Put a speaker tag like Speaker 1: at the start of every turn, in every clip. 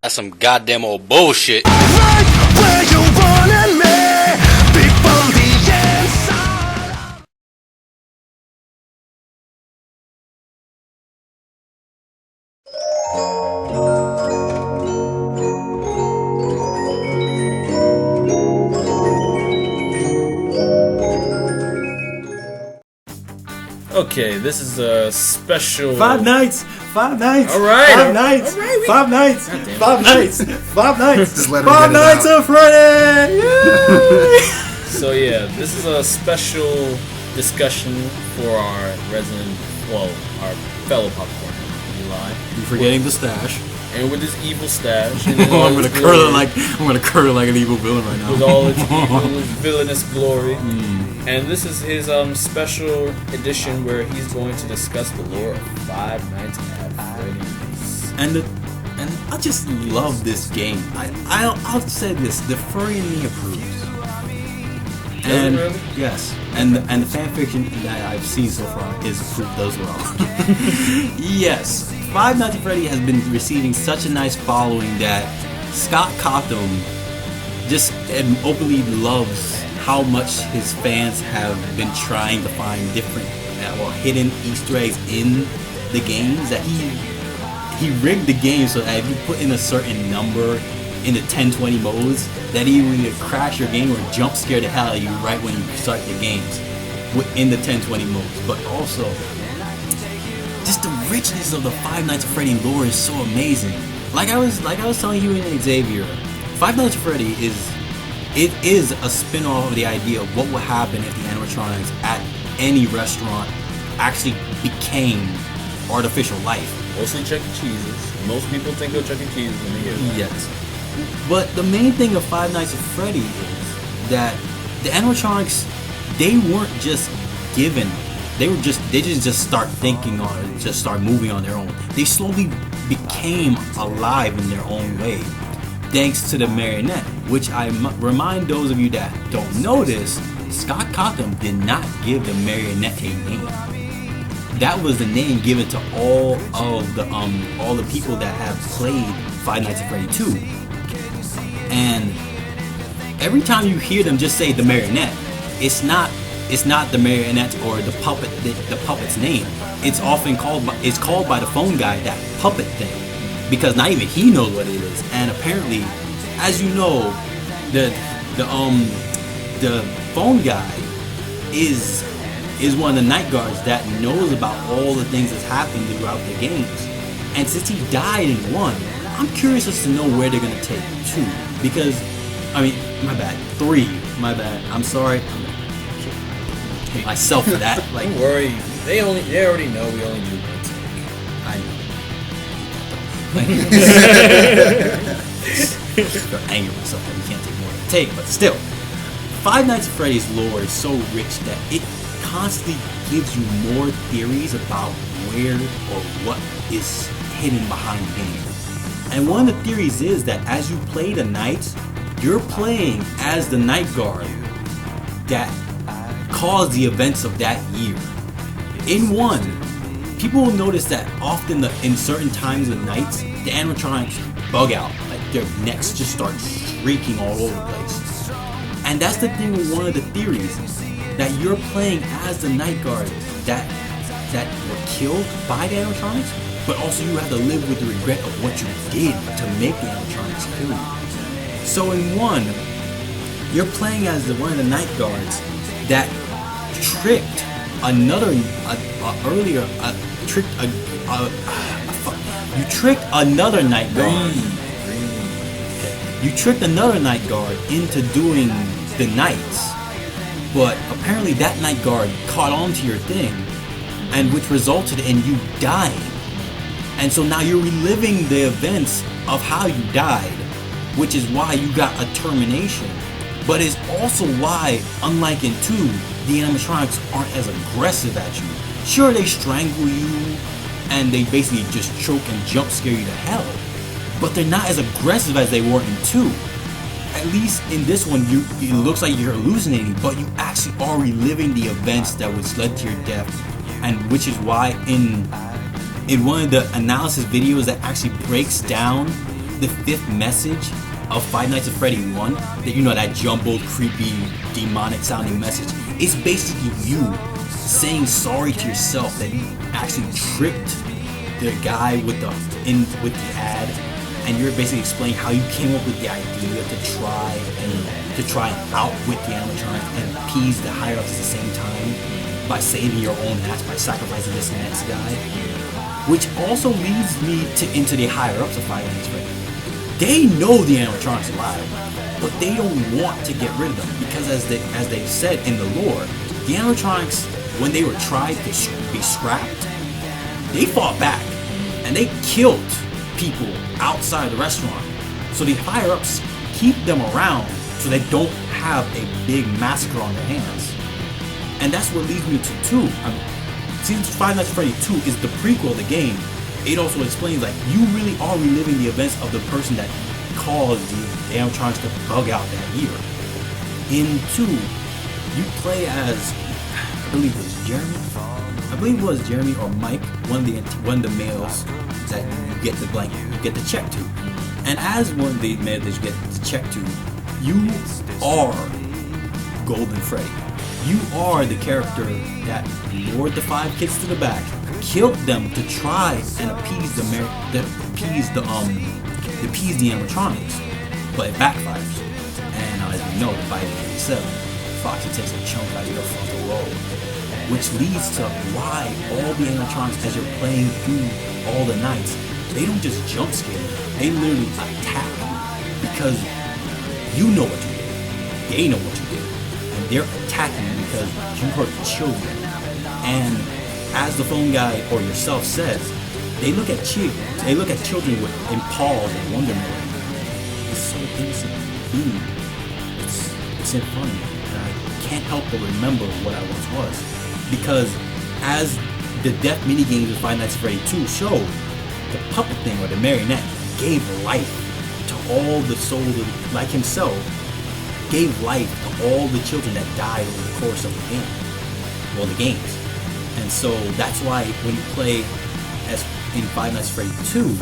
Speaker 1: That's some goddamn old bullshit.
Speaker 2: Right where you wanted me, before the inside.
Speaker 3: Okay, this is a special.
Speaker 4: Five nights.
Speaker 3: All right.
Speaker 4: Five nights.
Speaker 3: All right,
Speaker 4: Five nights.
Speaker 3: God damn it.
Speaker 4: 5 nights. 5 nights.
Speaker 5: Just let her
Speaker 4: Five
Speaker 5: get it
Speaker 4: nights
Speaker 5: out.
Speaker 4: of Friday. Yay!
Speaker 3: So yeah, this is a special discussion for our resident, our fellow popcorn Eli,
Speaker 4: You're forgetting the stash.
Speaker 3: and with his evil stash. And
Speaker 4: Oh,
Speaker 3: all
Speaker 4: I'm gonna
Speaker 3: its
Speaker 4: curl
Speaker 3: glory,
Speaker 4: it like an evil villain right now.
Speaker 3: with all its evil, villainous glory. And this is his special edition where he's going to discuss the lore of Five Nights at Freddy's.
Speaker 4: And I just love this game. I'll say this: the furry in me approves. And
Speaker 3: really?
Speaker 4: yes, and the fan fiction that I've seen so far is approved as well. Yes, Five Nights at Freddy has been receiving such a nice following that Scott Cawthon just openly loves how much his fans have been trying to find different hidden Easter eggs in the games. That he rigged the game so that if you put in a certain number in the 1020 modes, that he will either crash your game or jump scare the hell out of you right when you start the games in the 1020 modes. But also, just the richness of the Five Nights at Freddy lore is so amazing. Like I was telling you in Xavier, Five Nights at Freddy is a spin-off of the idea of what would happen if the animatronics at any restaurant actually became artificial life.
Speaker 3: Mostly Chuck E. Cheese's. Most people think of Chuck E. Cheese's when they hear that.
Speaker 4: Yes. But the main thing of Five Nights at Freddy is that the animatronics, they weren't just given. They didn't just start thinking or just start moving on their own. They slowly became alive in their own way, thanks to the marionette. Which I remind those of you that don't know this, Scott Cawthon did not give the marionette a name. That was the name given to all the people that have played Five Nights at Freddy 2. And every time you hear them just say the marionette, it's not the marionette or the puppet's name. It's often called by the phone guy that puppet thing, because not even he knows what it is. And apparently, as you know, the phone guy is one of the night guards that knows about all the things that's happening throughout the games. And since he died in 1, I'm curious as to know where they're gonna take 2. Because, my bad, 3. My bad. I'm sorry. I'm gonna hate myself for that. Like,
Speaker 3: Don't worry, they already know we only do one take.
Speaker 4: I know. I'm angry at myself that we can't take more than a take, but still, Five Nights at Freddy's lore is so rich that it constantly gives you more theories about where or what is hidden behind the game. And one of the theories is that as you play the nights, you're playing as the night guard that caused the events of that year. In 1, people will notice that often in certain times of nights, the animatronics bug out, like their necks just start shrieking all over the place. And that's the thing with one of the theories, that you're playing as the night guard that were killed by the animatronics, but also you have to live with the regret of what you did to make the animatronics kill you. So in 1, you're playing as one of the night guards that tricked another You tricked another night guard. You tricked another night guard into doing the nights, but apparently that night guard caught on to your thing, and which resulted in you dying. And so now you're reliving the events of how you died, which is why you got a termination. But it's also why, unlike in 2, the animatronics aren't as aggressive at you. Sure, they strangle you, and they basically just choke and jump scare you to hell, but they're not as aggressive as they were in 2. At least in this one, it looks like you're hallucinating, but you actually are reliving the events that which led to your death, and which is why in one of the analysis videos that actually breaks down the fifth message of Five Nights at Freddy 1, that that jumbled, creepy, demonic sounding message, is basically you saying sorry to yourself that you actually tricked the guy with the ad, and you're basically explaining how you came up with the idea to try and outwit the animatronics and appease the higher ups at the same time by saving your own ass by sacrificing this next guy. Which also leads me into the higher ups of Five Nights at Freddy. They know the animatronics are alive, but they don't want to get rid of them because, as they said in the lore, the animatronics, when they were tried to be scrapped, they fought back and they killed people outside the restaurant. So the higher ups keep them around so they don't have a big massacre on their hands. And that's what leads me to 2. Season 5 Nights at Freddy 2 is the prequel of the game. It also explains you really are reliving the events of the person that caused the animatronics to bug out that year. In 2, you play as, I believe it was Jeremy or Mike, one of the males that you get the check to. And as one of the males that you get the check to, you are Golden Freddy. You are the character that lured the 5 kids to the back, killed them to try and appease the animatronics, but it backfires. And as we know, by the 87, Foxy takes a chunk out of your frontal lobe, which leads to why all the animatronics, as you're playing through all the nights, they don't just jump scare you, they literally attack because you know what you did, they know what you did, and they're attacking you because you hurt children. And as the phone guy or yourself says, they look at children with impulse and wonderment. It's so innocent being. It's in front of me, and I can't help but remember what I once was. Because as the death minigames of Five Nights at Freddy 2 showed, the puppet thing or the marionette gave life to all the souls, like himself, gave life to all the children that died over the course of the game. Well, the games. And so that's why when you play as in Five Nights at Freddy 2,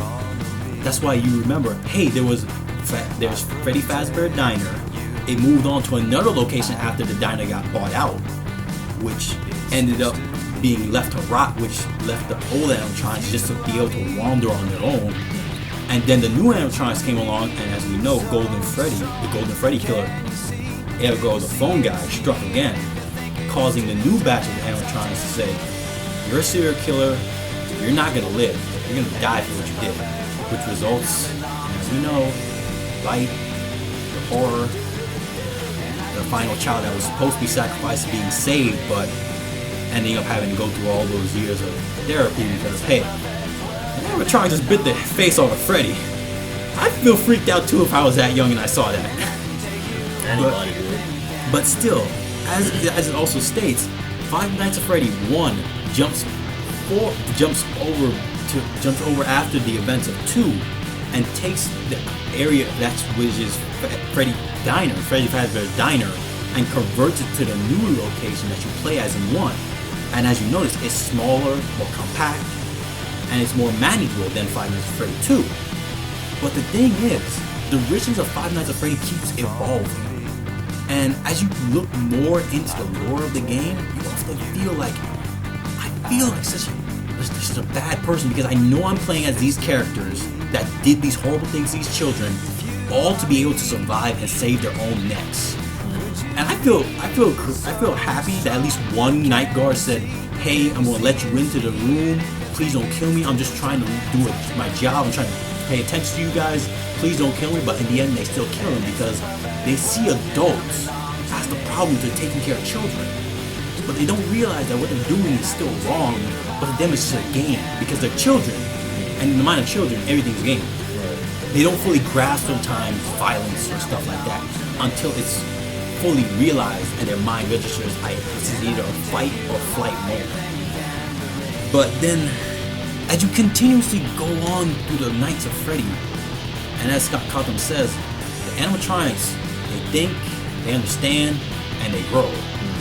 Speaker 4: that's why you remember, hey, there's Freddy Fazbear Diner. It moved on to another location after the diner got bought out, which ended up being left to rot, which left the old animatronics just to be able to wander on their own. And then the new animatronics came along, and as we know, Golden Freddy, the Golden Freddy killer, ergo the phone guy, struck again, causing the new batch of animatronics to say, you're a serial killer, you're not going to live, you're going to die for what you did, which results, as we know, light, the horror, the final child that was supposed to be sacrificed being saved, but ending up having to go through all those years of therapy because, hey, the animatronic just bit the face off of Freddy. I'd feel freaked out too if I was that young and I saw that.
Speaker 3: Anybody would.
Speaker 4: But still, as it also states, Five Nights at Freddy 1 jumps over after the events of 2 and takes the area which is Freddy Fazbear's Diner, and converts it to the new location that you play as in 1. And as you notice, it's smaller, more compact, and it's more manageable than Five Nights at Freddy 2. But the thing is, the richness of Five Nights at Freddy keeps evolving. And as you look more into the lore of the game, you often feel like such a bad person, because I know I'm playing as these characters that did these horrible things to these children, all to be able to survive and save their own necks. And I feel happy that at least one night guard said, hey, I'm going to let you into the room. Please don't kill me. I'm just trying to do my job. I'm trying to pay attention to you guys. Please don't kill me. But in the end, they still kill him because they see adults as the problem to taking care of children. But they don't realize that what they're doing is still wrong, but to them it's just a game because they're children. And in the mind of children, everything's a game. They don't fully grasp sometimes violence or stuff like that until it's fully realized and their mind registers, this is either a fight or flight moment. But then, as you continuously go on through the Nights of Freddy, and as Scott Cawthon says, the animatronics, they think, they understand, and they grow,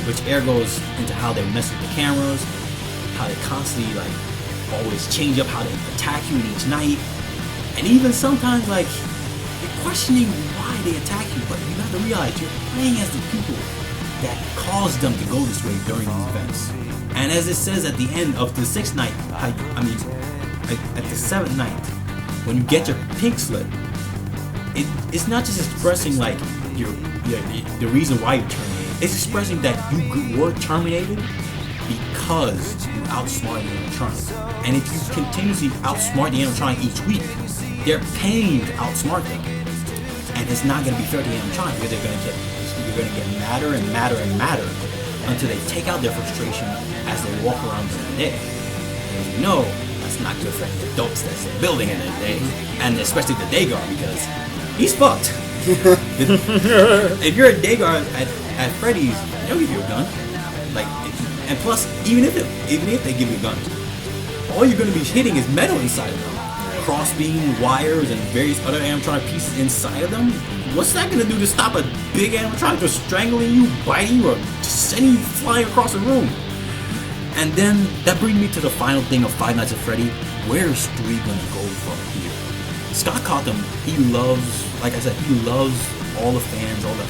Speaker 4: which goes into how they mess with the cameras, how they constantly always change up how they attack you in each night, And even sometimes, like, you're questioning why they attack you, but you have to realize you're playing as the people that caused them to go this way during these events. And as it says at the end of the 6th night, at the 7th night, when you get your pink slip, it's not just expressing like the reason why you terminated. It's expressing that you were terminated because you outsmarted the animatronic. And if you continuously outsmart the animatronic each week, they're paying to outsmart them. And it's not going to be fair to the animatronic because you're going to get madder and madder and madder until they take out their frustration as they walk around during the day. And you know that's not good for the adults that's building in the day, and especially the day guard, because he's fucked. If you're a day guard at Freddy's, they'll give you a gun. Like, and plus, even if they give you a gun, all you're going to be hitting is metal inside of them. Crossbeam, wires, and various other animatronic pieces inside of them. What's that going to do to stop a big animatronic from strangling you, biting you, or just sending you flying across the room? And then that brings me to the final thing of Five Nights at Freddy. Where's 3 going to go from here? Scott Cawthon, he loves, like I said, he loves all the fans, all the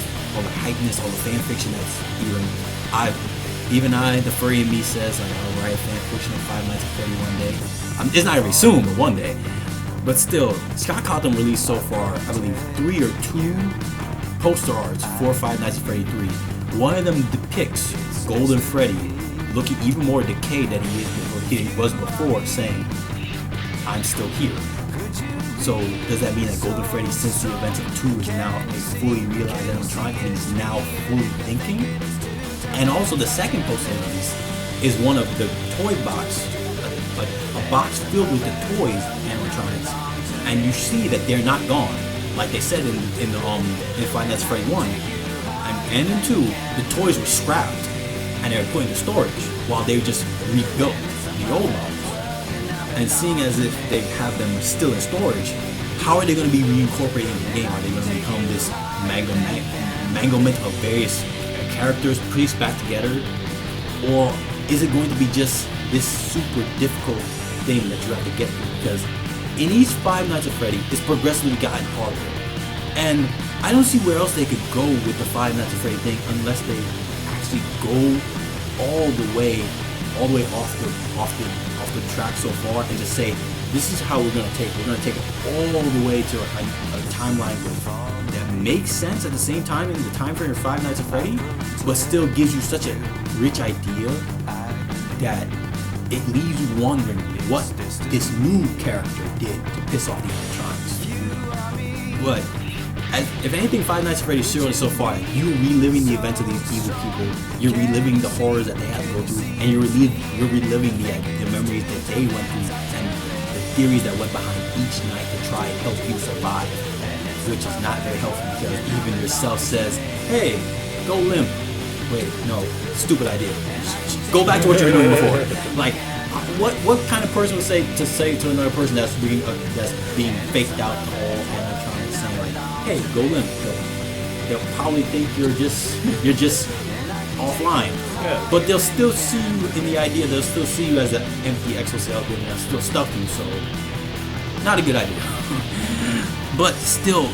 Speaker 4: hypeness, all the fan fiction that's here. The furry in me says, like, I'll write a fan fiction of Five Nights at Freddy one day. It's not going to be soon, but one day. But still, Scott Cawthon released so far, I believe, 3 or 2 poster arts for Five Nights at Freddy 3. One of them depicts Golden Freddy looking even more decayed than he was before, saying, I'm still here. So does that mean that Golden Freddy, since the events of 2, is now a fully realized animatronic and he's now fully thinking? And also the second poster release is one of the toy box, like a box filled with the toys animatronics, and you see that they're not gone. Like they said in Five Nights at Freddy 1 and in 2, the toys were scrapped and they were put into storage while they just rebuilt the old models. And seeing as if they have them still in storage, how are they going to be reincorporated into the game? Are they going to become this manglement of various characters pieced back together? Or is it going to be just this super difficult thing that you have to get through? Because in each Five Nights at Freddy, it's progressively gotten harder. And I don't see where else they could go with the Five Nights at Freddy thing unless they actually go all the way off the track so far and just say, this is how we're going to take it all the way to a timeline that makes sense at the same time in the time frame of Five Nights at Freddy, but still gives you such a rich idea that it leaves you wondering what this new character did to piss off the animatronics. But if anything, Five Nights at Freddy's showing so far, you're reliving the events of these evil people, you're reliving the horrors that they had to go through, and you're reliving the memories that they went through and the theories that went behind each night to try and help you survive, which is not very helpful because even yourself says, hey, go limp. Wait, no, stupid idea. Go back to what you were doing before. Like, what kind of person would say to another person that's being faked out to all animatronics, saying like, hey, go limp. They'll probably think you're just offline. Yeah. But they'll still see you in the idea. They'll still see you as an empty exoskeleton and they'll still stuff you. So, not a good idea. But still,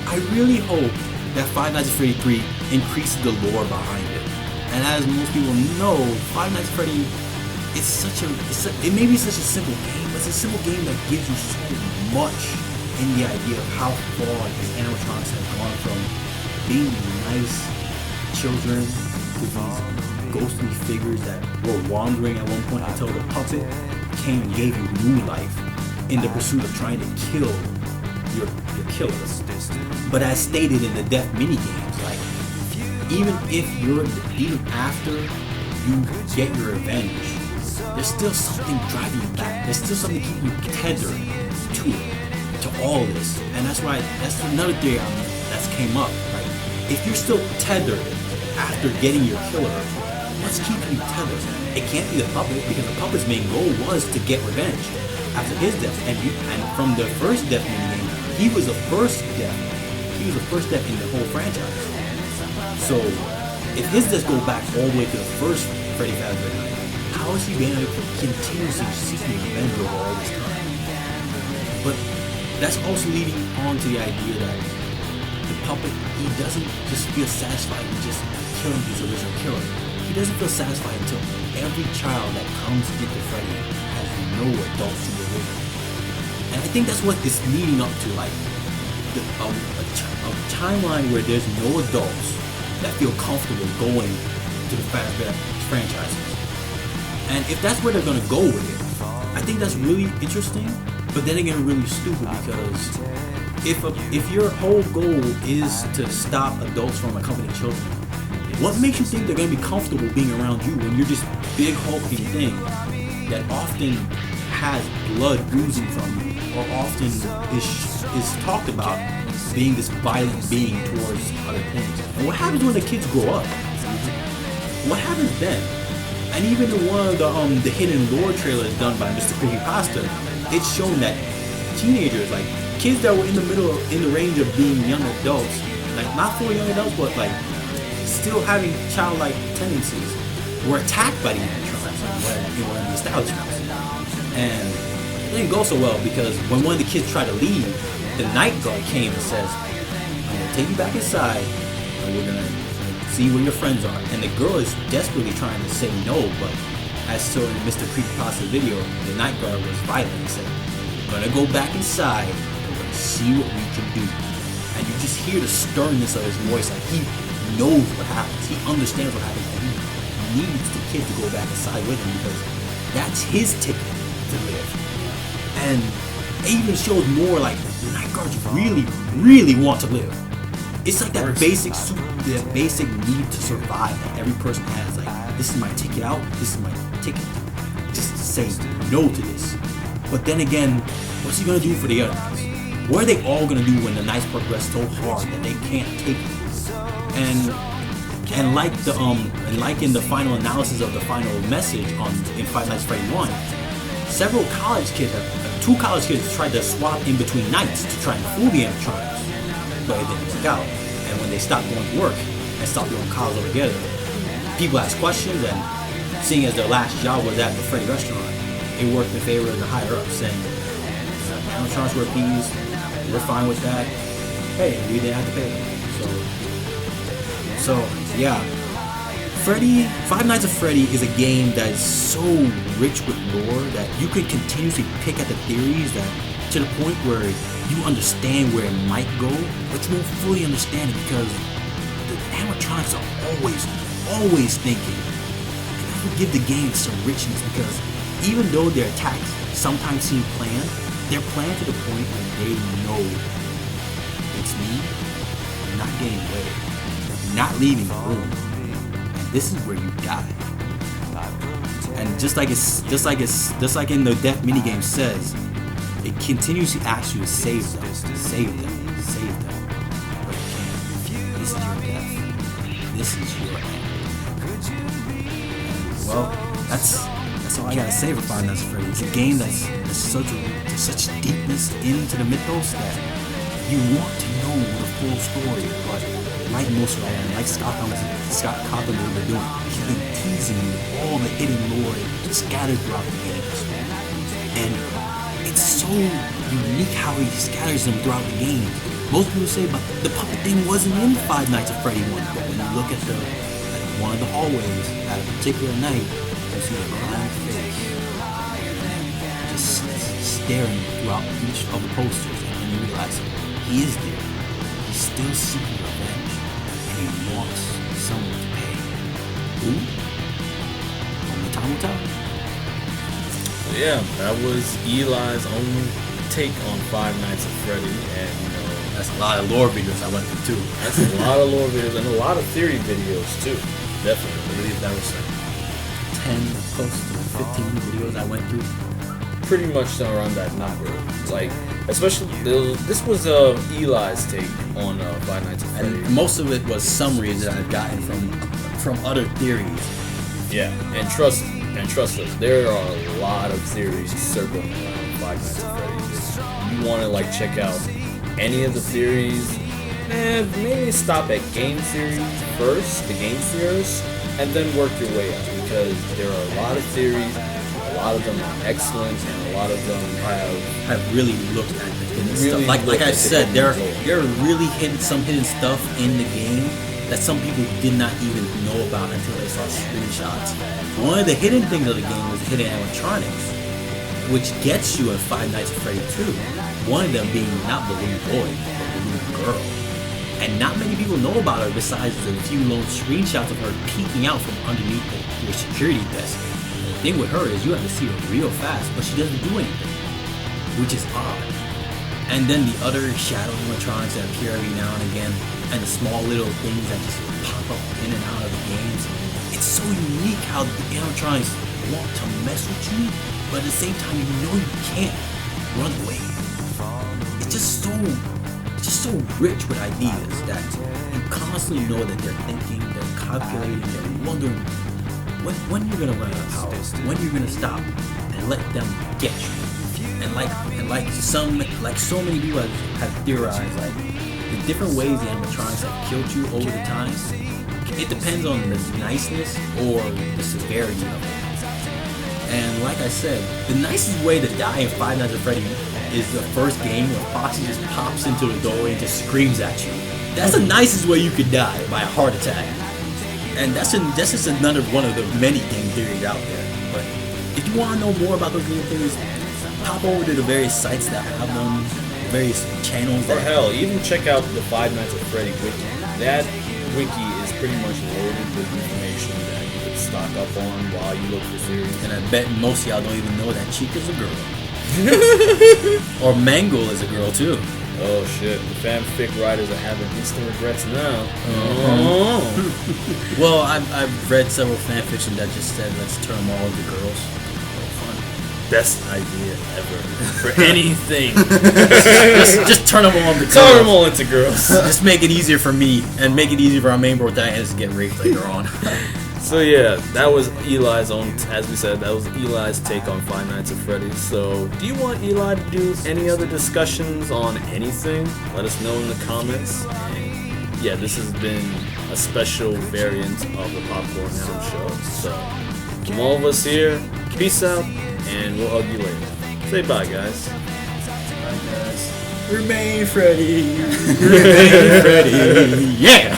Speaker 4: I really hope that Five Nights at Freddy 3 increases the lore behind it. And as most people know, Five Nights at Freddy, it may be such a simple game, but it's a simple game that gives you so much in the idea of how far these animatronics have gone from being nice children to these ghostly figures that were wandering at one point until the puppet came and gave you new life in the pursuit of trying to kill your killers. But as stated in the death minigames, like even after you get your revenge, there's still something driving you back. There's still something keeping you tethered to all this. And that's another theory that's came up. Right? If you're still tethered after getting your killer, what's keeping you tethered? It can't be the puppet, because the puppet's main goal was to get revenge after his death. And from the first death minigame, he was the first death. He was the first death in the whole franchise. So if his deaths go back all the way to the first Freddy Fazbear, how is he going to continuously seeking revenge over all this time? But that's also leading on to the idea that the puppet, he doesn't just feel satisfied with just killing his original killer. He doesn't feel satisfied until every child that comes into Freddy has no adults to live with. And I think that's what is leading up to, like, a timeline where there's no adults that feel comfortable going to the Fazbear franchises. And if that's where they're going to go with it, I think that's really interesting, but then again really stupid, because if your whole goal is to stop adults from accompanying children, what makes you think they're going to be comfortable being around you when you're this big hulking thing that often has blood oozing from you, or often is talked about being this violent being towards other things? And what happens when the kids grow up? What happens then? And even in one of the hidden lore trailers done by Mr. Creepypasta, it's shown that teenagers, like kids that were in the range of being young adults, like not fully young adults, but like still having childlike tendencies, were attacked by the animatronics in one of the establishments. And it didn't go so well, because when one of the kids tried to leave, the night guard came and says, "I'm gonna take you back inside, and we're gonna see where your friends are." And the girl is desperately trying to say no, but as so in Mr. Creepypasta video, the night guard was violent and said, "I'm gonna go back inside, and we're gonna see what we can do." And you just hear the sternness of his voice, like he knows what happens, he understands what happens, and he needs the kid to go back inside with him, because that's his ticket to live. And it even shows more like the night guards really, really want to live. It's like that basic need to survive that every person has. Like, this is my ticket out, this is my ticket. Just say no to this. But then again, what's he gonna do for the other nights? What are they all gonna do when the nights progress so hard that they can't take it? And like in the final analysis of the final message in Five Nights at Freddy's 1, several college kids, two college kids tried to swap in between nights to try and fool the animatronics, but it didn't work out. And when they stopped going to work and stopped doing college altogether, people asked questions, and seeing as their last job was at the Freddy restaurant, it worked in favor of the higher ups, saying, animatronics were appeased, we're fine with that, hey, we didn't have to pay them. So yeah, Five Nights at Freddy is a game that is so rich with lore that you can continuously pick at the theories that to the point where you understand where it might go, but you won't fully understand it because the animatronics are always thinking. And that will give the game some richness, because even though their attacks sometimes seem planned, they're planned to the point where they know it's me, you're not getting away, you're not leaving the room, and this is where you die. And just like in the death minigame says, it continuously asks you to save them. But you can't. This is your death. This is your end. Well, that's all I gotta say for Five Nights at Freddy's. It's a game that's such deepness into the mythos that you want to know the full story, but like most of them, like Scott Cawthon were doing, he's been teasing you with all the hidden lore scattered throughout the games. And it's so unique how he scatters them throughout the game. Most people say, but the puppet thing wasn't in Five Nights at Freddy 1. But when you look at one of the hallways at a particular night, you see a blind face just staring throughout each of the posters, and you realize he is there. He's still seeking revenge, and he wants someone to pay. Who? Only time will tell.
Speaker 3: Yeah, that was Eli's own take on Five Nights at Freddy, and
Speaker 4: that's a lot of lore videos I went through too.
Speaker 3: That's a lot of lore videos and a lot of theory videos too. Definitely.
Speaker 4: I believe that was like 10 close to 15 videos I went through.
Speaker 3: Pretty much around that number. Like, especially this was Eli's take on Five Nights at Freddy.
Speaker 4: And most of it was summaries that I've gotten from other theories.
Speaker 3: Yeah, and trust us, there are a lot of theories circling around Five Nights at Freddy's. If you want to like check out any of the theories, maybe stop at game theory first, the game theorists, and then work your way up, because there are a lot of theories, a lot of them are excellent, and a lot of them
Speaker 4: have really looked at the hidden
Speaker 3: Really
Speaker 4: stuff. Like I
Speaker 3: looked at
Speaker 4: said,
Speaker 3: the
Speaker 4: there
Speaker 3: hidden
Speaker 4: are really some hidden stuff in the game that some people did not even know about until they saw screenshots. One of the hidden things of the game was hidden animatronics, which gets you in Five Nights at Freddy 2. One of them being not Balloon Boy, but Balloon Girl. And not many people know about her besides the few lone screenshots of her peeking out from underneath your security desk. The thing with her is you have to see her real fast, but she doesn't do anything, which is odd. And then the other shadow animatronics that appear every now and again, and the small little things that just pop up in and out of the games. It's so unique how the animatronics want to mess with you, but at the same time you know you can't run away. It's just so rich with ideas that you constantly know that they're thinking, they're calculating, they're wondering when you're gonna run out of power, when you're gonna stop and let them get you. And like so many people have theorized, like the different ways the animatronics have killed you over the time, it depends on the niceness or the severity of it. And like I said, the nicest way to die in Five Nights at Freddy is the first game where Foxy just pops into the doorway and just screams at you. That's the nicest way you could die, by a heart attack. And that's just another one of the many game theories out there. But if you want to know more about those game theories, hop over to the various sites that have them, various channels.
Speaker 3: Or hell, even check out the Five Nights at Freddy wiki. That wiki is pretty much loaded with information that you could stock up on while you look for series.
Speaker 4: And I bet most of y'all don't even know that Chica's a girl. Or Mangle is a girl too.
Speaker 3: Oh shit, the fanfic writers are having instant regrets now.
Speaker 4: Well, I've read several fanfiction that just said let's turn them all into girls.
Speaker 3: Best idea ever for anything.
Speaker 4: just turn them all into girls.
Speaker 3: Turn them all into girls.
Speaker 4: Just make it easier for me and make it easier for our main protagonist to get raped later on.
Speaker 3: So yeah, that was Eli's own, as we said, that was Eli's take on Five Nights at Freddy's. So do you want Eli to do any other discussions on anything? Let us know in the comments. And yeah, this has been a special variant of the Popcorn Hounds show. So from all of us here, peace out, and we'll hug you later. Say bye, guys.
Speaker 4: Bye, guys. Remain Freddy. Remain Freddy. Yeah.